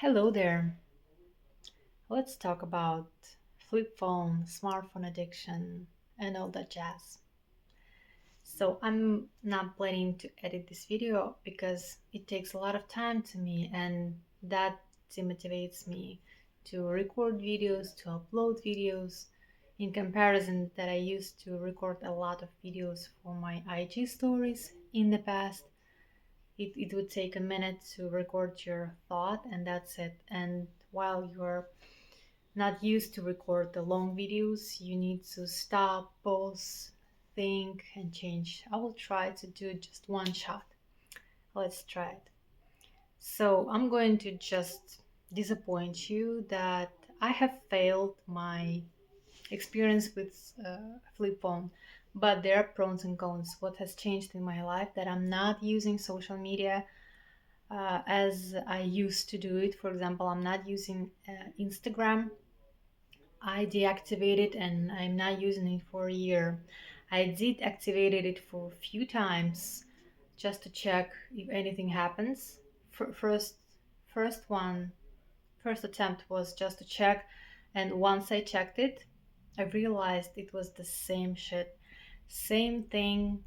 Hello there. Let's talk about flip phone, smartphone addiction, and all that jazz. So, I'm not planning to edit this video because it takes a lot of time to me, and that demotivates me to record videos, to upload videos. In comparison, that I used to record a lot of videos for my IG stories in the past. It would take a minute to record your thought, and that's it. And while you're not used to record the long videos, you need to stop, pause, think, and change. I will try to do just one shot. Let's try it. So, I'm going to just disappoint you that I have failed my experience with flip phone, but there are pros and cons. What has changed in my life that I'm not using social media as I used to do it. For example, I'm not using Instagram. I deactivated and I'm not using it for a year. I did activated it for a few times just to check if anything happens. First one, first attempt was just to check, and once I checked it, I realized it was the same shit, same thing.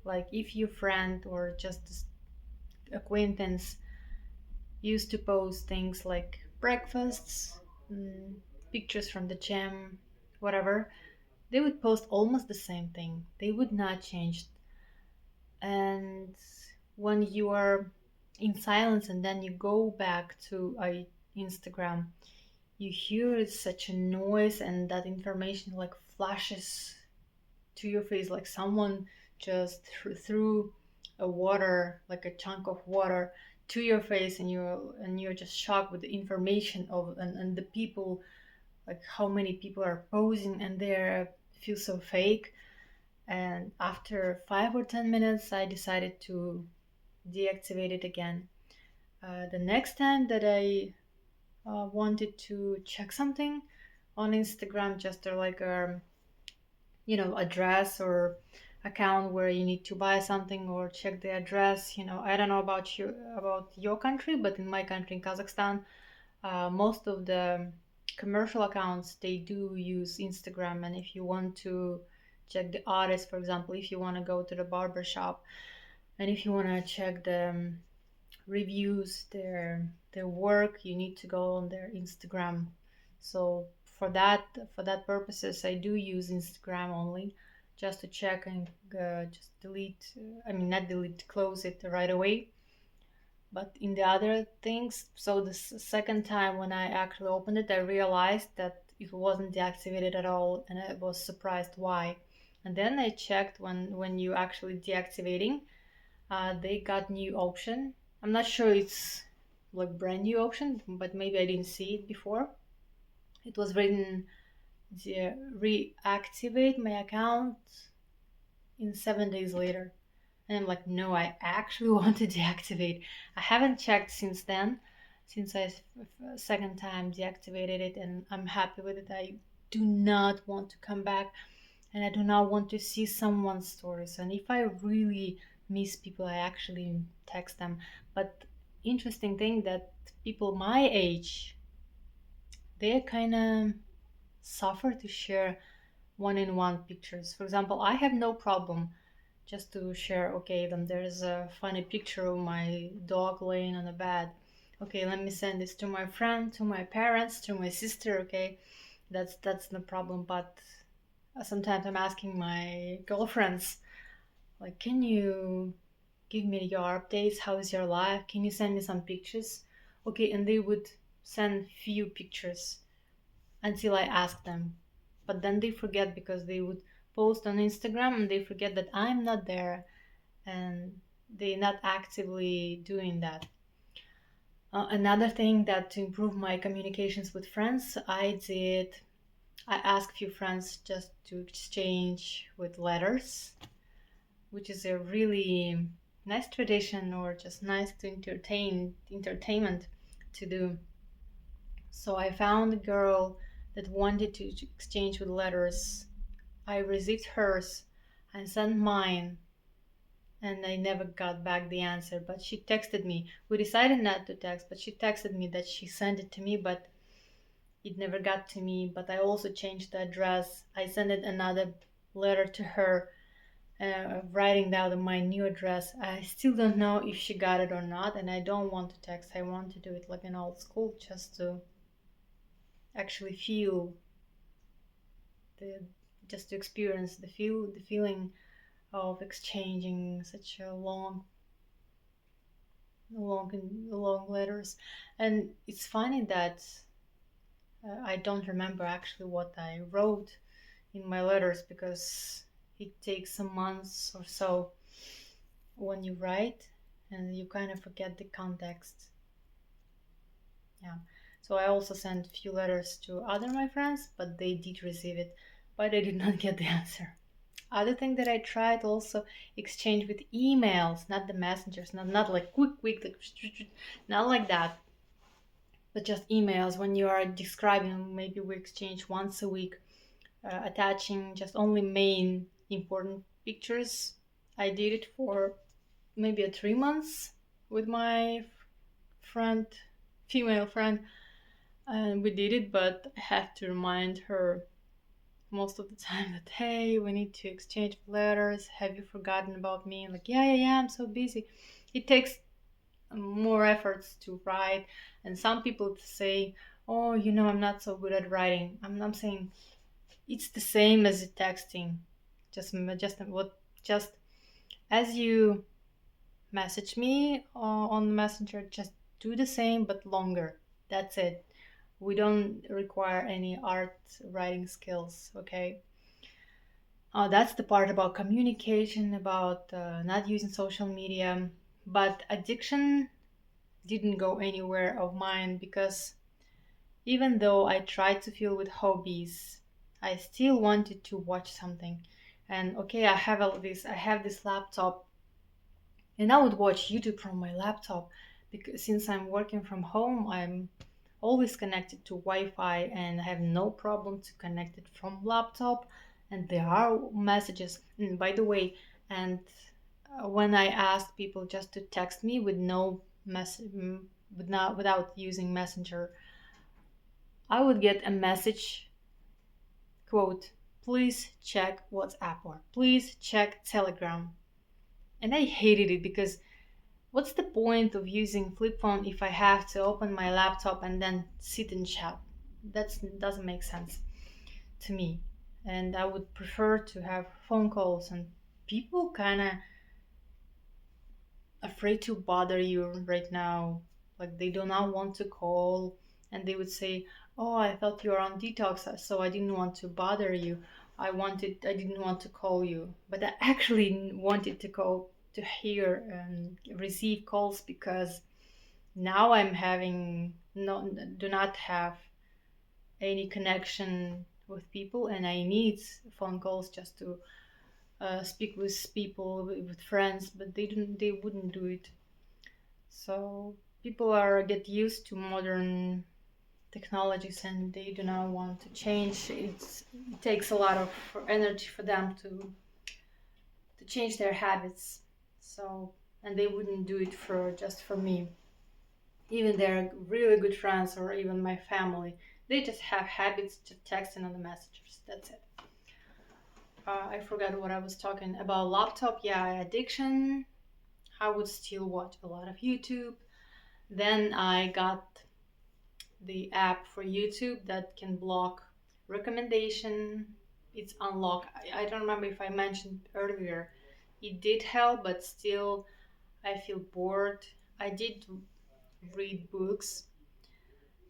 Like if your friend or just acquaintance used to post things like breakfasts, mm, pictures from the gym, whatever, they would post almost the same thing. They would not change. And when you are in silence and then you go back to Instagram, you hear such a noise and that information like flashes to your face like someone just threw a water, like a chunk of water to your face, and you're just shocked with the information of and the people, like how many people are posing and they feel so fake. And after 5 or 10 minutes I decided to deactivate it again. The next time that I wanted to check something on Instagram, just like a address or account where you need to buy something or check the address. I don't know about your country, but in my country, in Kazakhstan, most of the commercial accounts, they do use Instagram. And if you want to check the artist, for example, if you want to go to the barber shop and if you want to check the reviews, their work, you need to go on their Instagram. So for that purposes, I do use Instagram only, just to check and just delete. I mean, not delete, close it right away. But in the other things, so the second time when I actually opened it, I realized that it wasn't deactivated at all, and I was surprised why. And then I checked when you actually deactivating, they got new option. I'm not sure it's like brand new option, but maybe I didn't see it before. It was written reactivate my account in 7 days later. And I'm like, no, I actually want to deactivate. I haven't checked since then, since I second time deactivated it, and I'm happy with it. I do not want to come back, and I do not want to see someone's stories. And if I really miss people, I actually text them. But interesting thing that people my age, they kind of suffer to share one-in-one pictures. For example, I have no problem just to share. Okay, then there's a funny picture of my dog laying on a bed. Okay, let me send this to my friend, to my parents, to my sister. Okay, that's no problem. But sometimes I'm asking my girlfriends, like, can you give me your updates? How is your life? Can you send me some pictures? Okay, and they would send few pictures until I ask them. But then they forget because they would post on Instagram and they forget that I'm not there and they're not actively doing that. Another thing that to improve my communications with friends, I asked a few friends just to exchange with letters, which is a really nice tradition or just nice to entertainment to do. So I found a girl that wanted to exchange with letters. I received hers and sent mine and I never got back the answer. But she texted me. We decided not to text, but she texted me that she sent it to me, but it never got to me. But I also changed the address. I sent it another letter to her, writing down my new address. I still don't know if she got it or not, and I don't want to text. I want to do it like an old school, just to actually feel the, just to experience the feeling of exchanging such a long letters. And it's funny that I don't remember actually what I wrote in my letters, because it takes some months or so when you write, and you kind of forget the context. Yeah. So I also sent a few letters to other my friends, but they did receive it, but I did not get the answer. Other thing that I tried also exchange with emails, not the messengers, not like quick, like not like that, but just emails. When you are describing, maybe we exchange once a week, attaching just only main important pictures. I did it for maybe 3 months with my friend, female friend, and we did it. But I have to remind her most of the time that, hey, we need to exchange letters. Have you forgotten about me? And like, yeah, I'm so busy. It takes more efforts to write, and some people say, oh, I'm not so good at writing. I'm saying it's the same as texting. Just as you message me on Messenger, just do the same but longer. That's it. We don't require any art writing skills, okay? That's the part about communication, about not using social media. But addiction didn't go anywhere of mine, because even though I tried to fill with hobbies, I still wanted to watch something. And okay, I have this laptop, and I would watch YouTube from my laptop, because since I'm working from home, I'm always connected to Wi-Fi, and I have no problem to connect it from laptop. And there are messages. By the way, and when I asked people just to text me with no message, without using Messenger, I would get a message, quote, please check WhatsApp, or please check Telegram. And I hated it, because what's the point of using flip phone if I have to open my laptop and then sit and chat? That doesn't make sense to me. And I would prefer to have phone calls, and people kind of afraid to bother you right now. Like they do not want to call, and they would say, "Oh, I thought you were on detox, so I didn't want to bother you. I didn't want to call you, but I actually wanted to call to hear and receive calls, because now I'm having no do not have any connection with people, and I need phone calls just to speak with people, with friends, but they wouldn't do it. So people are get used to modern technologies, and they do not want to change. It takes a lot of energy for them to change their habits. So, and they wouldn't do it for just for me. Even they're really good friends, or even my family, they just have habits to texting on the messages. That's it. I forgot what I was talking about. Laptop, yeah, addiction. I would still watch a lot of YouTube. Then I got the app for YouTube that can block recommendation. It's unlocked. I don't remember if I mentioned earlier. It did help, but still I feel bored. I did read books.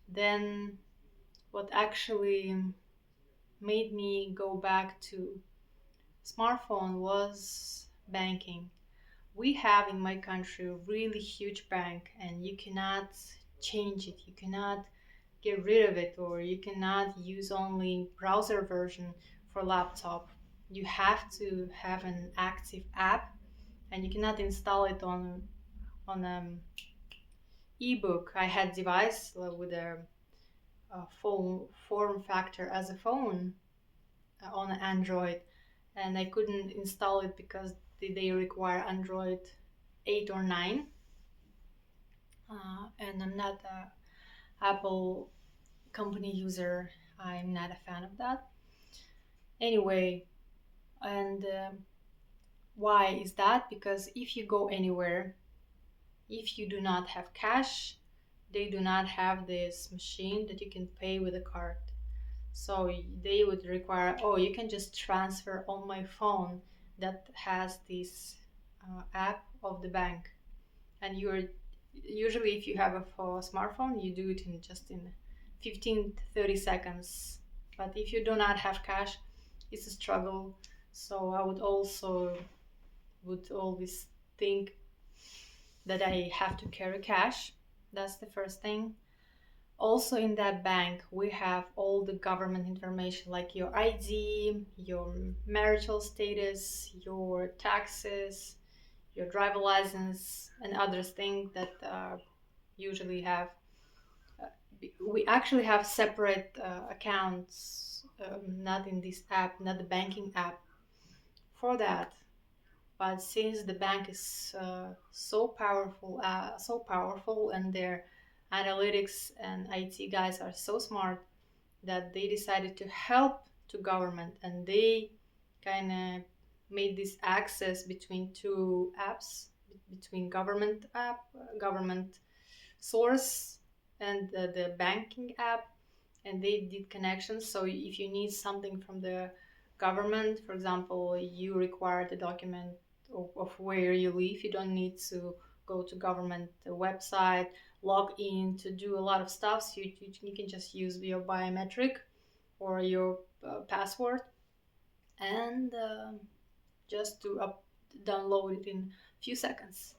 Then what actually made me go back to smartphone was banking. We have in my country a really huge bank, and you cannot change it. You cannot get rid of it, or you cannot use only browser version for laptop. You have to have an active app, and you cannot install it on ebook. I had device with a phone form factor as a phone on Android, and I couldn't install it because they require Android 8 or 9, and I'm not a Apple company user. I'm not a fan of that. Anyway, and why is that? Because if you go anywhere, if you do not have cash, they do not have this machine that you can pay with a card. So they would require, oh, you can just transfer on my phone that has this app of the bank. And you're usually, if you have a smartphone, you do it in just in 15 30 seconds. But if you do not have cash, it's a struggle. So I would always think that I have to carry cash. That's the first thing. Also, in that bank, we have all the government information like your ID, your marital status, your taxes, your driver license, and other things that usually have. We actually have separate accounts, not in this app, not the banking app for that. But since the bank is so powerful, and their analytics and IT guys are so smart that they decided to help to government, and they kind of made this access between two apps, between government source and the banking app, and they did connections. So if you need something from the government, for example, you require the document of where you live, you don't need to go to government website, log in to do a lot of stuff. So you can just use your biometric or your password, and just to download it in a few seconds.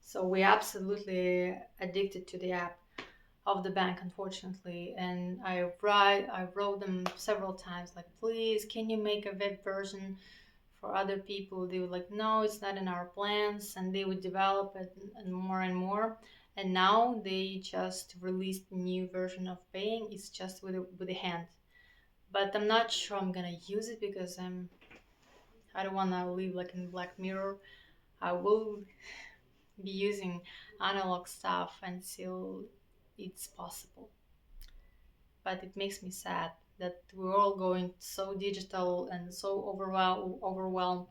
So we absolutely addicted to the app of the bank, unfortunately. And I wrote them several times, like, please, can you make a web version for other people? They were like, no, it's not in our plans, and they would develop it and more and more. And now they just released a new version of paying. It's just with a hand. But I'm not sure I'm gonna use it because I don't wanna live like in Black Mirror. I will be using analog stuff until it's possible. But it makes me sad that we're all going so digital and so overwhelmed.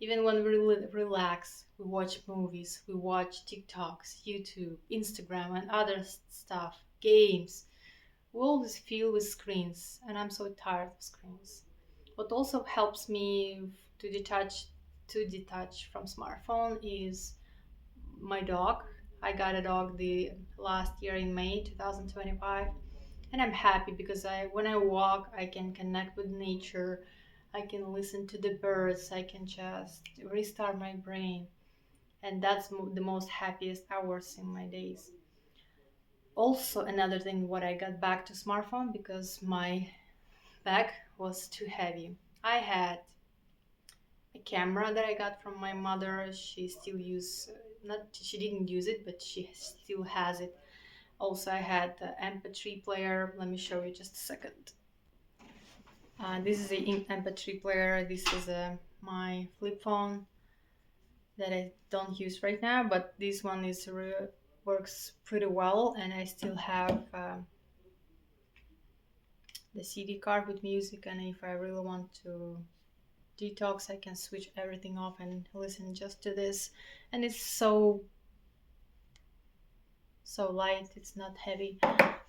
Even when we relax, we watch movies, we watch TikToks, YouTube, Instagram, and other stuff, games. We always feel with screens, and I'm so tired of screens. What also helps me to detach from smartphone is my dog. I got a dog the last year in May 2025, and I'm happy because when I walk, I can connect with nature. I can listen to the birds. I can just restart my brain, and that's the most happiest hours in my days. Also, another thing, what I got back to smartphone because my bag was too heavy. I had a camera that I got from my mother. She still not she didn't use it, but she still has it. Also, I had the MP3 player. Let me show you just a second. This is an MP3 player. This is my flip phone that I don't use right now, but this one works pretty well, and I still have the CD card with music. And if I really want to detox, I can switch everything off and listen just to this. And it's so light. It's not heavy.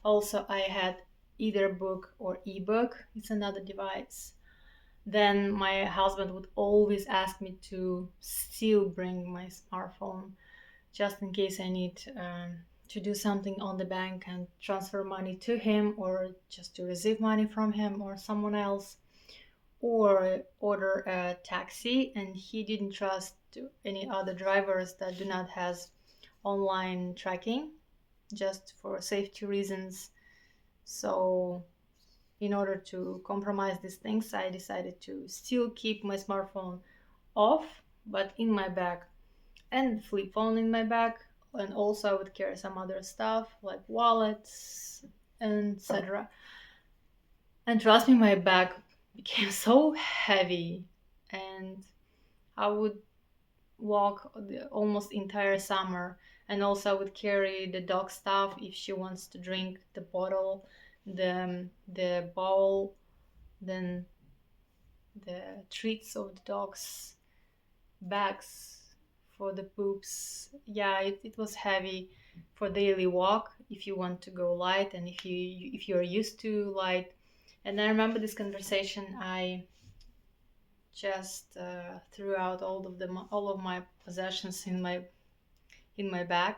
Also, I had either book or ebook. It's another device. Then my husband would always ask me to still bring my smartphone just in case I need to do something on the bank and transfer money to him, or just to receive money from him or someone else, or order a taxi. And he didn't trust any other drivers that do not have online tracking, just for safety reasons. So in order to compromise these things, I decided to still keep my smartphone off, but in my bag, and flip phone in my bag. And also I would carry some other stuff like wallets and etc. And trust me, my bag became so heavy, and I would walk the almost entire summer, and also I would carry the dog stuff if she wants to drink, the bottle, the bowl, then the treats of the dogs, bags for the poops. Yeah, it was heavy for daily walk if you want to go light, and if you're used to light. And I remember this conversation. I just threw out all of my possessions in my bag,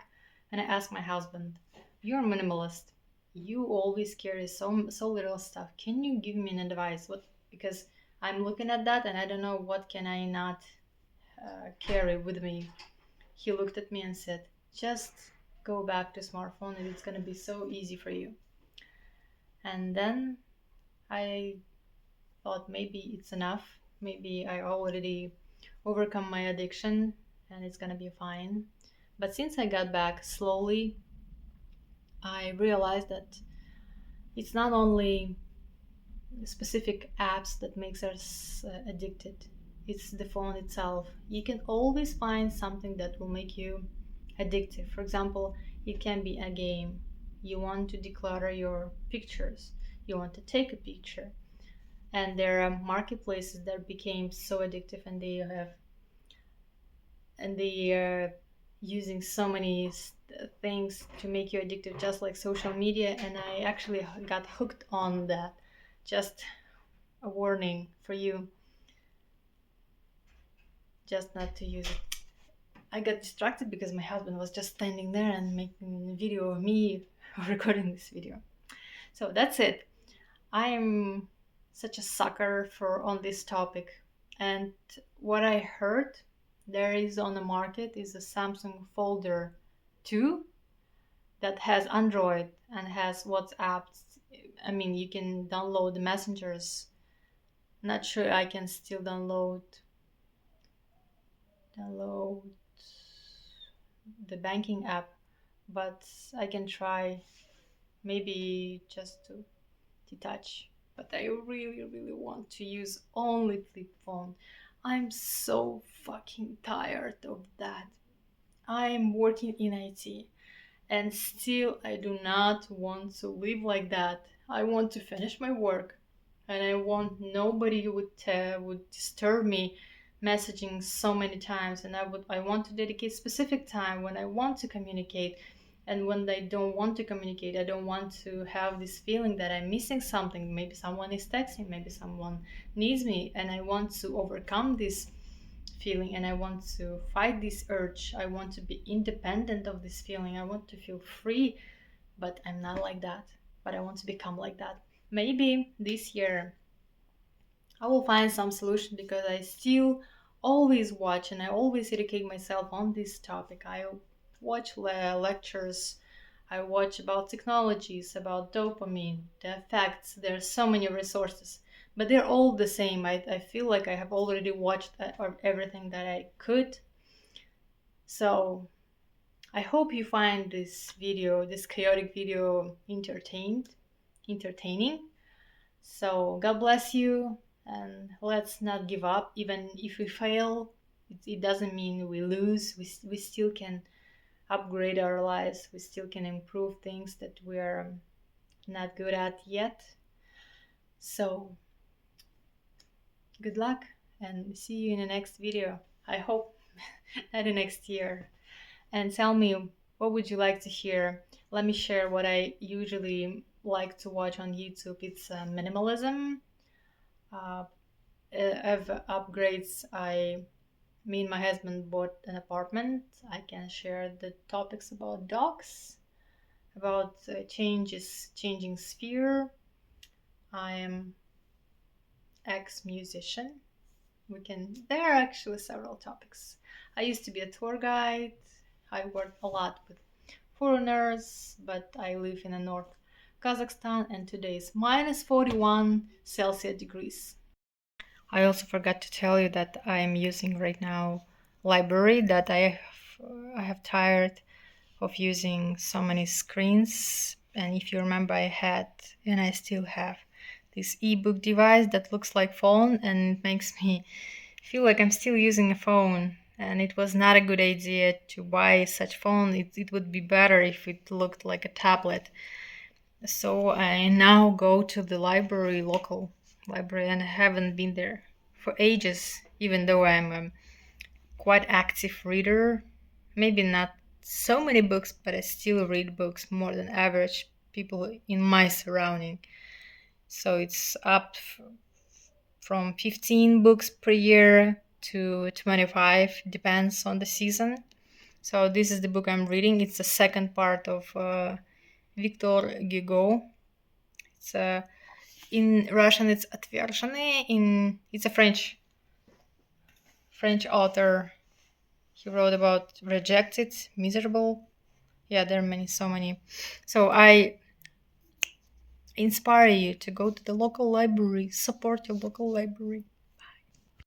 and I asked my husband, "You're a minimalist. You always carry so little stuff. Can you give me an advice? What, because I'm looking at that and I don't know what can I not carry with me." He looked at me and said, "Just go back to smartphone and it's gonna be so easy for you." And then I thought maybe it's enough. Maybe I already overcome my addiction and it's gonna be fine. But since I got back slowly, I realized that it's not only specific apps that makes us addicted. It's the phone itself. You can always find something that will make you addictive. For example, it can be a game. You want to declutter your pictures. You want to take a picture. And there are marketplaces that became so addictive, and they are using so many things to make you addictive, just like social media. And I actually got hooked on that. Just a warning for you, just not to use it. I got distracted because my husband was just standing there and making a video of me recording this video. So that's it. I'm such a sucker for on this topic. And what I heard there is on the market is a Samsung Folder 2 that has Android and has WhatsApp. I mean, you can download the messengers. Not sure I can still download the banking app, but I can try maybe just to detach. But I really, really want to use only flip phone. I'm so fucking tired of that. I'm working in IT and still I do not want to live like that. I want to finish my work and I want nobody would disturb me messaging so many times, and I want to dedicate specific time when I want to communicate, and when I don't want to communicate, I don't want to have this feeling that I'm missing something. Maybe someone is texting, maybe someone needs me, and I want to overcome this feeling and I want to fight this urge. I want to be independent of this feeling. I want to feel free, but I'm not like that. But I want to become like that. Maybe this year I will find some solution, because I still always watch and I always educate myself on this topic. I watch lectures, I watch about technologies, about dopamine, the effects. There are so many resources, but they're all the same. I feel like I have already watched everything that I could. So I hope you find this chaotic video, entertaining. So God bless you, and let's not give up. Even if we fail, it doesn't mean we lose. We still can upgrade our lives. We still can improve things that we're not good at yet. So good luck and see you in the next video. I hope at the next year. And tell me, what would you like to hear? Let me share what I usually like to watch on YouTube. It's minimalism. Uh, of upgrades, me and my husband bought an apartment. I can share the topics about dogs, about changing sphere. I am ex-musician. There are actually several topics. I used to be a tour guide. I worked a lot with foreigners, but I live in the North Kazakhstan and today is minus 41 Celsius degrees. I also forgot to tell you that I am using right now library that I have tired of using so many screens. And if you remember, I had and I still have this ebook device that looks like phone and it makes me I feel like I'm still using a phone, and it was not a good idea to buy such phone. It would be better if it looked like a tablet. So I now go to the library, local library, and I haven't been there for ages, even though I'm a quite active reader. Maybe not so many books, but I still read books more than average people in my surrounding. So it's up from 15 books per year to 25, depends on the season. So this is the book I'm reading. It's the second part of Victor Hugo. It's in Russian. It's Отверженные. It's a French author. He wrote about rejected, miserable. Yeah, there are many, so many. So I inspire you to go to the local library, support your local library.